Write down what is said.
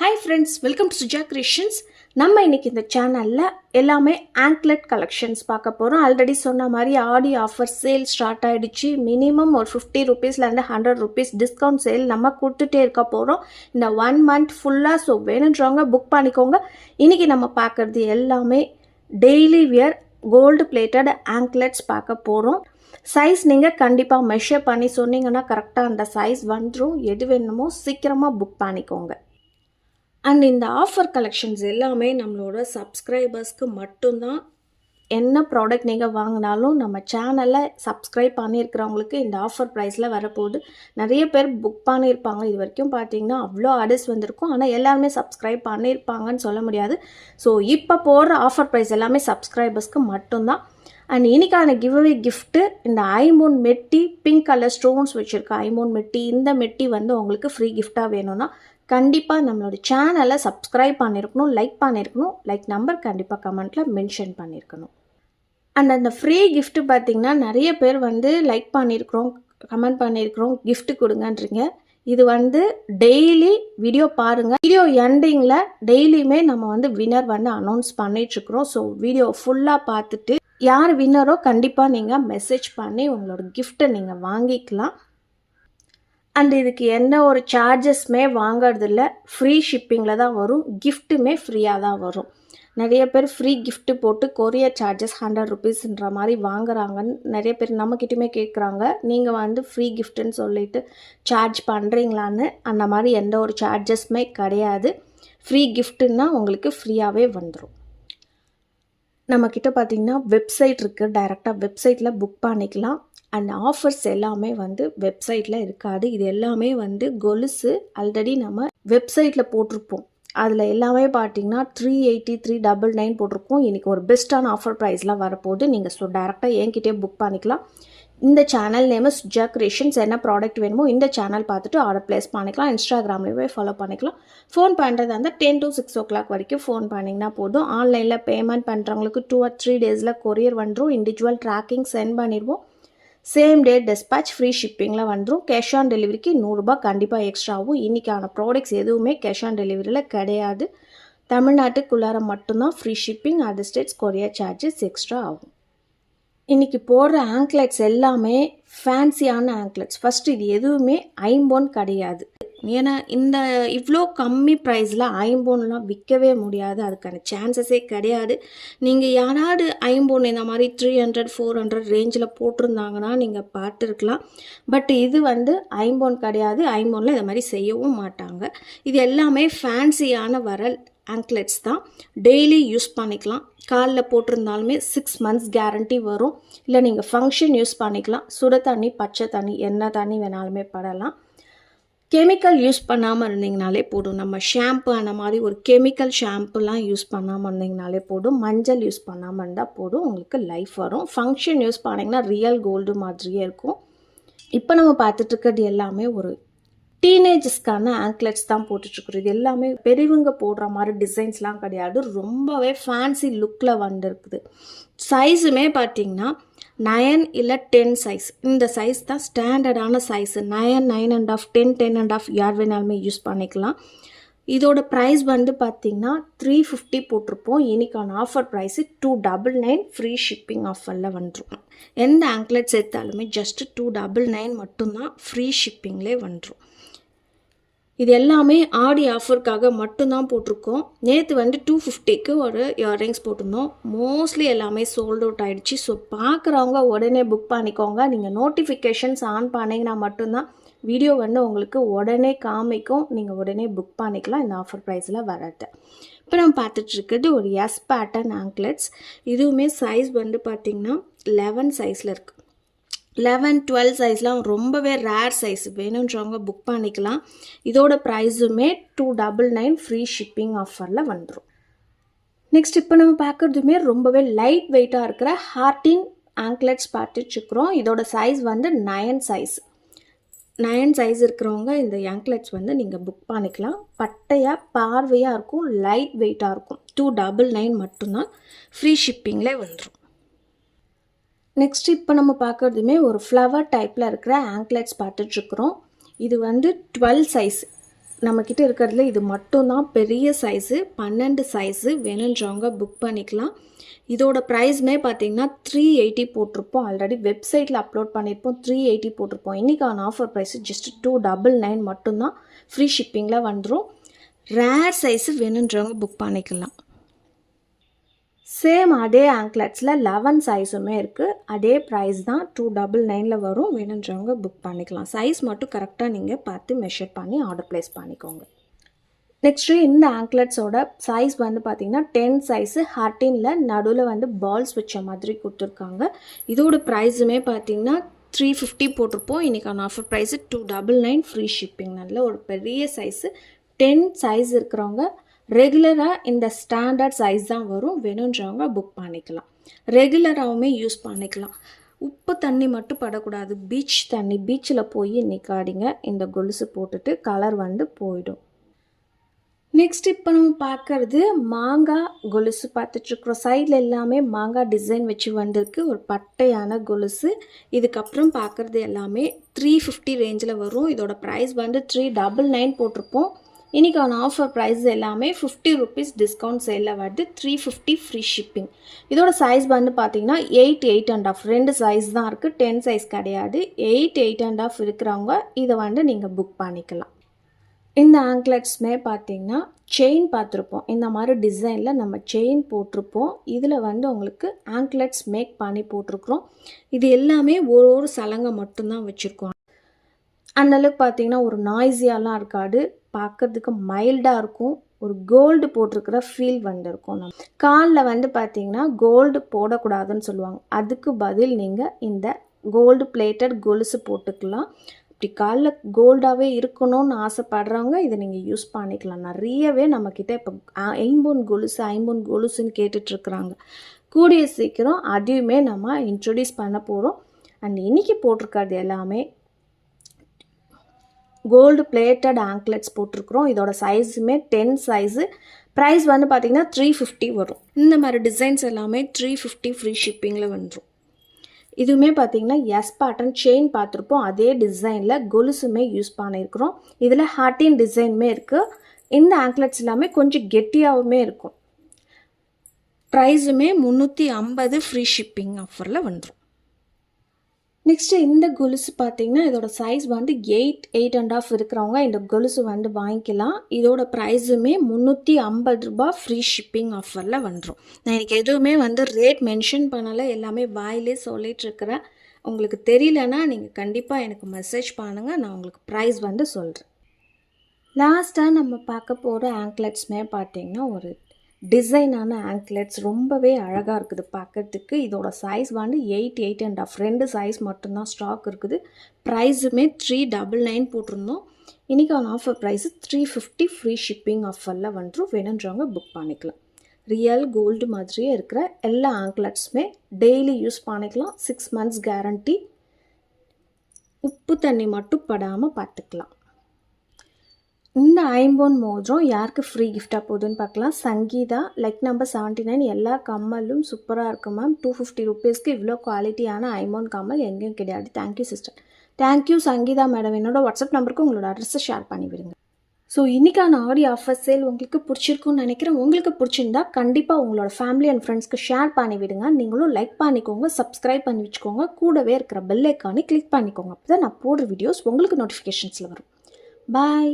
Hi friends, welcome to Suja Creations. நம்ம இன்னைக்கு இந்த சேனல்ல எல்லாமே anklet collections பார்க்க போறோம். ஆல்ரெடி சொன்ன மாதிரி ஆடி ஆஃபர் சேல் ஸ்டார்ட் ஆயிடுச்சு. மினிமம் ஒரு 50 ரூபீஸ்ல இருந்து 100 ரூபீஸ் டிஸ்கவுண்ட் சேல் நம்ம கொடுத்துட்டே இருக்க போறோம். இந்த 1 month ஃபுல்லா ஸோ வேணுன்றவங்க புக் பண்ணிக்கோங்க. இன்னைக்கு நம்ம பார்க்கறது எல்லாமே daily wear gold plated anklets பார்க்க போறோம். சைஸ் நீங்கள் கண்டிப்பாக மெஷர் பண்ணி சொன்னீங்கன்னா கரெக்டாக அந்த சைஸ் வந்துடும். எது வேணுமோ சீக்கிரமாக புக் பண்ணிக்கோங்க. அண்ட் இந்த ஆஃபர் கலெக்ஷன்ஸ் எல்லாமே நம்மளோட சப்ஸ்கிரைபர்ஸ்க்கு மட்டும்தான். என்ன ப்ராடக்ட் நீங்கள் வாங்கினாலும் நம்ம சேனலில் சப்ஸ்கிரைப் பண்ணியிருக்கிறவங்களுக்கு இந்த ஆஃபர் ப்ரைஸில் வரப்போகுது. நிறைய பேர் புக் பண்ணியிருப்பாங்க. இது வரைக்கும் பார்த்தீங்கன்னா அவ்வளோ ஆர்டர்ஸ் வந்திருக்கும். ஆனால் எல்லாருமே சப்ஸ்கிரைப் பண்ணியிருப்பாங்கன்னு சொல்ல முடியாது. ஸோ இப்போ போடுற ஆஃபர் ப்ரைஸ் எல்லாமே சப்ஸ்கிரைபர்ஸ்க்கு மட்டும்தான். அண்ட் இன்னைக்கான கிவ்அவே கிஃப்ட்டு இந்த ஐமோன் மெட்டி பிங்க் கலர் ஸ்டோன்ஸ் வச்சுருக்க ஐமோன் மெட்டி. இந்த மெட்டி வந்து உங்களுக்கு ஃப்ரீ கிஃப்டாக வேணும்னா கண்டிப்பாக நம்மளோட சேனலை சப்ஸ்கிரைப் பண்ணியிருக்கணும், லைக் பண்ணியிருக்கணும். லைக் நம்பர் கண்டிப்பாக கமெண்ட்டில் மென்ஷன் பண்ணியிருக்கணும். அண்ட் அந்த ஃப்ரீ கிஃப்ட்டு பார்த்திங்கன்னா நிறைய பேர் வந்து லைக் பண்ணியிருக்கிறோம், கமெண்ட் பண்ணியிருக்கிறோம், கிஃப்ட்டு கொடுங்கன்றீங்க. இது வந்து டெய்லி வீடியோ பாருங்கள். வீடியோ எண்டிங்கில் டெய்லியுமே நம்ம வந்து வின்னர் வந்து அனௌன்ஸ் பண்ணிகிட்ருக்குறோம். ஸோ வீடியோ ஃபுல்லாக பார்த்துட்டு யார் வின்னரோ கண்டிப்பாக நீங்கள் மெசேஜ் பண்ணி உங்களோட கிஃப்ட்டை நீங்கள் வாங்கிக்கலாம். அண்ட் இதுக்கு எந்த ஒரு சார்ஜஸ்மே வாங்கிறதில்ல, ஃப்ரீ ஷிப்பிங்கில் தான் வரும். கிஃப்ட்டுமே ஃப்ரீயாக தான் வரும். நிறைய பேர் ஃப்ரீ கிஃப்ட்டு போட்டு கொரியர் சார்ஜஸ் 100 ரூபீஸ்ன்ற மாதிரி வாங்குறாங்கன்னு நிறைய பேர் நம்மக்கிட்டேயுமே கேட்குறாங்க. நீங்கள் வந்து ஃப்ரீ கிஃப்ட்டுன்னு சொல்லிட்டு சார்ஜ் பண்ணுறீங்களான்னு. அந்த மாதிரி எந்த ஒரு சார்ஜஸ்மே கிடையாது. ஃப்ரீ கிஃப்ட்டுன்னா உங்களுக்கு ஃப்ரீயாகவே வந்துடும். நம்மக்கிட்ட பார்த்திங்கன்னா வெப்சைட் இருக்குது. டைரெக்டாக வெப்சைட்டில் புக் பண்ணிக்கலாம். அண்ட் ஆஃபர்ஸ் எல்லாமே வந்து வெப்சைட்டில் இருக்காது. இது எல்லாமே வந்து கொலுசு ஆல்ரெடி நம்ம வெப்சைட்டில் போட்டிருப்போம். அதில் எல்லாமே பார்த்தீங்கன்னா 380 399 போட்டிருக்கோம். இன்றைக்கி ஒரு பெஸ்ட்டான ஆஃபர் ப்ரைஸ்லாம் வரப்போகுது. நீங்கள் ஸோ டேரெக்டாக என்கிட்டே புக் பண்ணிக்கலாம். இந்த சேனல் நேம் சுஜா கிரியேஷன்ஸ். என்ன ப்ராடக்ட் வேணுமோ இந்த சேனல் பார்த்துட்டு ஆர்டர் ப்ளேஸ் பண்ணிக்கலாம். இன்ஸ்டாகிராம்லேயே ஃபாலோ பண்ணிக்கலாம். ஃபோன் பண்ணுறது அந்த 10 to 6 o'clock வரைக்கும் ஃபோன் பண்ணிங்கன்னா போதும். ஆன்லைனில் பேமெண்ட் பண்ணுறவங்களுக்கு 2 or 3 days கொரியர் வந்துடும். இண்டிவிஜுவல் ட்ராக்கிங் சென்ட் பண்ணிடுவோம். சேம் டே டெஸ்பாச் ஃப்ரீ ஷிப்பிங்கில் வந்துடும். கேஷ் ஆன் டெலிவரிக்கு 100 ரூபாய் கண்டிப்பாக எக்ஸ்ட்ரா ஆகும். இன்றைக்கான ப்ராடக்ட்ஸ் எதுவுமே கேஷ் ஆன் டெலிவரியில் கிடையாது. தமிழ்நாட்டுக்குள்ளார மட்டும்தான் free shipping. Other states courier charges extra ஆகும். இன்றைக்கி போடுற ஆங்க்லெட்ஸ் எல்லாமே ஃபேன்சியான ஆங்க்லெட்ஸ். ஃபஸ்ட்டு இது எதுவுமே ஐம்போன் கிடையாது. ஏன்னா இந்த இவ்வளோ கம்மி ப்ரைஸில் ஐம்போன்லாம் விற்கவே முடியாது. அதுக்கான சான்சஸே கிடையாது. நீங்கள் யாராவது ஐம்போன் இந்த மாதிரி 300 400 ரேஞ்சில் போட்டிருந்தாங்கன்னா நீங்கள் பார்த்துருக்கலாம். பட் இது வந்து ஐம்போன் கிடையாது. ஐம்போனில் இதை மாதிரி செய்யவும் மாட்டாங்க. இது எல்லாமே ஃபேன்சியான வர ஆங்க்லெட்ஸ் தான். டெய்லி யூஸ் பண்ணிக்கலாம். காலில் போட்டிருந்தாலுமே 6 months கேரண்டி வரும். இல்லை நீங்கள் ஃபங்க்ஷன் யூஸ் பண்ணிக்கலாம். சுட தண்ணி, பச்சை தண்ணி, என்ன தண்ணி வேணாலுமே படலாம். கெமிக்கல் யூஸ் பண்ணாமல் இருந்தீங்கனாலே போதும். நம்ம ஷாம்பு அந்த மாதிரி ஒரு கெமிக்கல் ஷாம்புலாம் யூஸ் பண்ணாமல் இருந்தீங்கனாலே போதும். மஞ்சள் யூஸ் பண்ணாமல் இருந்தால் போதும், உங்களுக்கு லைஃப் வரும். ஃபங்க்ஷன் யூஸ் பண்ணிங்கன்னா ரியல் கோல்டு மாதிரியே இருக்கும். இப்போ நம்ம பார்த்துட்ருக்கிறது எல்லாமே ஒரு டீனேஜஸ்க்கான ஆங்க்லெட்ஸ் தான் போட்டுட்ருக்குறோம். இது எல்லாமே பெரியவங்க போடுற மாதிரி டிசைன்ஸ்லாம் கிடையாது. ரொம்பவே ஃபேன்சி லுக்கில் வந்துருக்குது. சைஸுமே பார்த்திங்கன்னா 9 இல்லை 10 சைஸ். இந்த சைஸ் தான் ஸ்டாண்டர்டான சைஸு. 9 9.5 10 10.5 யார் வேணாலுமே யூஸ் பண்ணிக்கலாம். இதோட ப்ரைஸ் வந்து பார்த்திங்கன்னா 350 போட்டிருப்போம். இன்றைக்கான ஆஃபர் ப்ரைஸு 299 ஃப்ரீ ஷிப்பிங் ஆஃபரில் வந்துடும். எந்த ஆங்க்லெட்ஸ் எடுத்தாலுமே ஜஸ்ட்டு 299 மட்டும்தான் ஃப்ரீ ஷிப்பிங்லே வந்துடும். இது எல்லாமே ஆடி ஆஃபருக்காக மட்டும்தான் போட்டிருக்கோம். நேற்று வந்து 250க்கு ஒரு இயர்ரிங்ஸ் போட்டிருந்தோம். மோஸ்ட்லி எல்லாமே சோல்ட் அவுட் ஆகிடுச்சு. ஸோ பார்க்குறவங்க உடனே புக் பண்ணிக்கோங்க. நீங்கள் நோட்டிஃபிகேஷன்ஸ் ஆன் பண்ணிங்கன்னா மட்டும்தான் வீடியோ வந்து உங்களுக்கு உடனே காமிக்கும். நீங்கள் உடனே புக் பண்ணிக்கலாம். இந்த ஆஃபர் ப்ரைஸில் வராது. இப்போ நம்ம பார்த்துட்ருக்கிறது ஒரு எஸ் பேட்டர்ன் ஆங்க்லெட்ஸ். இதுவுமே சைஸ் வந்து பார்த்திங்கன்னா 11 சைஸில் இருக்குது. 11 12 சைஸ்லாம் ரொம்பவே ரேர் சைஸ். வேணுன்றவங்க புக் பண்ணிக்கலாம். இதோட ப்ரைஸுமே 299 ஃப்ரீ ஷிப்பிங் ஆஃபரில் வந்துடும். நெக்ஸ்ட் இப்போ நம்ம பார்க்குறதுமே ரொம்பவே லைட் வெயிட்டாக இருக்கிற ஹார்டின் ஆங்க்லெட்ஸ் பார்த்துட்ருக்குறோம். இதோட சைஸ் வந்து 9 சைஸ். 9 சைஸ் இருக்கிறவங்க இந்த ஆங்க்லெட்ஸ் வந்து நீங்கள் புக் பண்ணிக்கலாம். பட்டையாக பார்வையாக இருக்கும், லைட் வெயிட்டாக இருக்கும். 299 மட்டும்தான் ஃப்ரீ ஷிப்பிங்கில் வந்துடும். நெக்ஸ்ட் இப்போ நம்ம பார்க்குறதுமே ஒரு ஃப்ளவர் டைப்பில் இருக்கிற ஆங்க்லெட்ஸ் பார்த்துட்ருக்குறோம். இது வந்து 12 சைஸ். நம்மக்கிட்ட இருக்கிறதுல இது மட்டும்தான் பெரிய சைஸு, 12 சைஸு. வேணுன்றவங்க புக் பண்ணிக்கலாம். இதோட ப்ரைஸ்மே பார்த்தீங்கன்னா 380 போட்டிருப்போம். ஆல்ரெடி வெப்சைட்டில் அப்லோட் பண்ணியிருப்போம். 380 போட்டிருப்போம். இன்றைக்கான ஆஃபர் ப்ரைஸு ஜஸ்ட் 299 மட்டும்தான். ஃப்ரீ ஷிப்பிங்கில் வந்துடும். ரேர் சைஸு வேணுன்றவங்க புக் பண்ணிக்கலாம். சேம் அதே ஆங்க்லெட்ஸில் 11 சைஸுமே இருக்குது. அதே ப்ரைஸ் தான் 299 வரும். வேணுன்றவங்க புக் பண்ணிக்கலாம். சைஸ் மட்டும் கரெக்டாக நீங்கள் பார்த்து மெஷர் பண்ணி ஆர்டர் ப்ளேஸ் பண்ணிக்கோங்க. நெக்ஸ்ட்டு இந்த ஆங்க்லெட்ஸோட சைஸ் வந்து பார்த்திங்கன்னா 10 சைஸு. ஹார்டினில் நடுவில் வந்து பால்ஸ் வச்ச மாதிரி கொடுத்துருக்காங்க. இதோட ப்ரைஸுமே பார்த்திங்கன்னா 350 போட்டிருப்போம். இன்றைக்கான ஆஃபர் ப்ரைஸு 299 ஃப்ரீ ஷிப்பிங். நல்ல ஒரு பெரிய சைஸு. 10 சைஸ் இருக்கிறவங்க ரெகுலராக இந்த ஸ்டாண்டர்ட் சைஸ் தான் வரும். வேணுன்றவங்க புக் பண்ணிக்கலாம். ரெகுலராகவுமே யூஸ் பண்ணிக்கலாம். உப்பு தண்ணி மட்டும் படக்கூடாது. பீச் தண்ணி, பீச்சில் போய் நிற்காதீங்க. இந்த கொலுசு போட்டுட்டு கலர் வந்து போயிடும். நெக்ஸ்ட் இப்போ நம்ம பார்க்குறது மாங்காய் கொலுசு பார்த்துட்ருக்குறோம். சைடில் எல்லாமே மாங்காய் டிசைன் வச்சு வந்திருக்கு. ஒரு பட்டையான கொலுசு. இதுக்கப்புறம் பார்க்குறது எல்லாமே 350 ரேஞ்சில் வரும். இதோட ப்ரைஸ் வந்து 399 போட்டிருப்போம். இன்றைக்கான ஆஃபர் ப்ரைஸ் எல்லாமே 50 ருபீஸ் டிஸ்கவுண்ட் சேலில் வருது. 350 ஃப்ரீ ஷிப்பிங். இதோட சைஸ் வந்து பார்த்தீங்கன்னா 8, 8.5 2 சைஸ் தான் இருக்குது. 10 சைஸ் கிடையாது. 8, 8.5 இருக்கிறவங்க இதை வந்து நீங்கள் புக் பண்ணிக்கலாம். இந்த ஆங்க்லெட்ஸ்மே பார்த்தீங்கன்னா செயின் பார்த்துருப்போம். இந்த மாதிரி டிசைனில் நம்ம செயின் போட்டிருப்போம். இதில் வந்து உங்களுக்கு ஆங்க்லெட்ஸ் மேக் பண்ணி போட்டிருக்கிறோம். இது எல்லாமே ஒரு சலங்கை மட்டும்தான் வச்சுருக்கோம். அந்தளவுக்கு பார்த்தீங்கன்னா ஒரு நாய்ஸியாலாம் இருக்காது. பார்க்குறதுக்கு மைல்டாக இருக்கும். ஒரு கோல்டு போட்டிருக்கிற ஃபீல் வந்துருக்கும். நம்ம காலில் வந்து பார்த்தீங்கன்னா கோல்டு போடக்கூடாதுன்னு சொல்லுவாங்க. அதுக்கு பதில் நீங்கள் இந்த கோல்டு பிளேட்டட் கொலுசு போட்டுக்கலாம். இப்படி காலில் கோல்டாகவே இருக்கணும்னு ஆசைப்படுறவங்க இதை நீங்கள் யூஸ் பண்ணிக்கலாம். நிறையவே நம்மக்கிட்ட இப்போ ஐம்பொன் கொலுசுன்னு கேட்டுட்ருக்குறாங்க. கூடிய சீக்கிரம் அதையுமே நம்ம இன்ட்ரொடியூஸ் பண்ண போகிறோம். அண்ட் இன்றைக்கி போட்டிருக்கிறது எல்லாமே கோல்டு பிளேட்டட் ஆங்க்லெட்ஸ் போட்டிருக்கிறோம். இதோட சைஸுமே 10 சைஸு. ப்ரைஸ் வந்து பார்த்திங்கன்னா 350 வரும். இந்த மாதிரி டிசைன்ஸ் எல்லாமே 350 ஃப்ரீ ஷிப்பிங்கில் வந்துடும். இதுவுமே பார்த்திங்கன்னா எஸ் பேட்டர்ன் செயின் பார்த்துருப்போம். அதே டிசைனில் கொலுசுமே யூஸ் பண்ணியிருக்கிறோம். இதில் ஹார்டின் டிசைனுமே இருக்குது. இந்த ஆங்க்லெட்ஸ் எல்லாமே கொஞ்சம் கெட்டியாகவுமே இருக்கும். ப்ரைஸுமே 350 ஃப்ரீ ஷிப்பிங் ஆஃபரில் வந்துடும். நெக்ஸ்ட்டு இந்த கொலுசு பார்த்திங்கன்னா இதோட சைஸ் வந்து 8, 8.5 இருக்கிறவங்க இந்த கொலுசு வந்து வாங்கிக்கலாம். இதோட ப்ரைஸுமே 350 ரூபாய் ஃப்ரீ ஷிப்பிங் ஆஃபரில் வந்துடும். நான் எனக்கு எதுவுமே வந்து ரேட் மென்ஷன் பண்ணலை. எல்லாமே வாயிலே சொல்லிகிட்ருக்கிறேன். உங்களுக்கு தெரியலன்னா நீங்கள் கண்டிப்பாக எனக்கு மெசேஜ் பண்ணுங்கள். நான் உங்களுக்கு ப்ரைஸ் வந்து சொல்கிறேன். லாஸ்ட்டாக நம்ம பார்க்க போகிற ஆங்க்லெட்ஸ்மே பார்த்திங்கன்னா ஒரு டிசைனான ஆங்க்லெட்ஸ் ரொம்பவே அழகாக இருக்குது பார்க்கறதுக்கு. இதோட சைஸ் வந்து 8, 8.5 2 சைஸ் மட்டும்தான் ஸ்டாக் இருக்குது. ப்ரைஸுமே 399 போட்டிருந்தோம். இன்றைக்கான ஆஃபர் ப்ரைஸு 350 ஃப்ரீ ஷிப்பிங் ஆஃபரில் வந்துடும். வேணுன்றவங்க புக் பண்ணிக்கலாம். ரியல் கோல்டு மாதிரியே இருக்கிற எல்லா ஆங்க்லெட்ஸுமே டெய்லி யூஸ் பண்ணிக்கலாம். 6 months கேரண்டி. உப்பு தண்ணி மட்டும் படாமல் பார்த்துக்கலாம். இந்த ஐம்பொன் மோதிரம் யாருக்கு ஃப்ரீ கிஃப்டாக போகுதுன்னு பார்க்கலாம். Sangeetha like number 79. எல்லா கம்மலும் சூப்பராக இருக்குது மேம். 250 ருபீஸ்க்கு இவ்வளோ குவாலிட்டியான ஐம்பொன் கம்மல் எங்கேயும் கிடையாது. Thank you sister. Thank you Sangeetha madam. என்னோட வாட்ஸ்அப் நம்பருக்கு உங்களோட அட்ரஸை ஷேர் பண்ணி விடுங்க. ஸோ இன்றைக்கான ஆடியோ ஆஃபர் சேல் உங்களுக்கு பிடிச்சிருக்குன்னு நினைக்கிறேன். உங்களுக்கு பிடிச்சிருந்தா கண்டிப்பாக உங்களோட ஃபேமிலி அண்ட் ஃப்ரெண்ட்ஸ்க்கு ஷேர் பண்ணி விடுங்க. நீங்களும் லைக் பண்ணிக்கோங்க, சப்ஸ்கிரைப் பண்ணி வச்சுக்கோங்க. கூடவே இருக்கிற பெல் ஐக்கானை கிளிக் பண்ணிக்கோங்க. அப்போ தான் நான் போடுற வீடியோஸ் உங்களுக்கு நோட்டிஃபிகேஷன்ஸில் வரும். பாய்.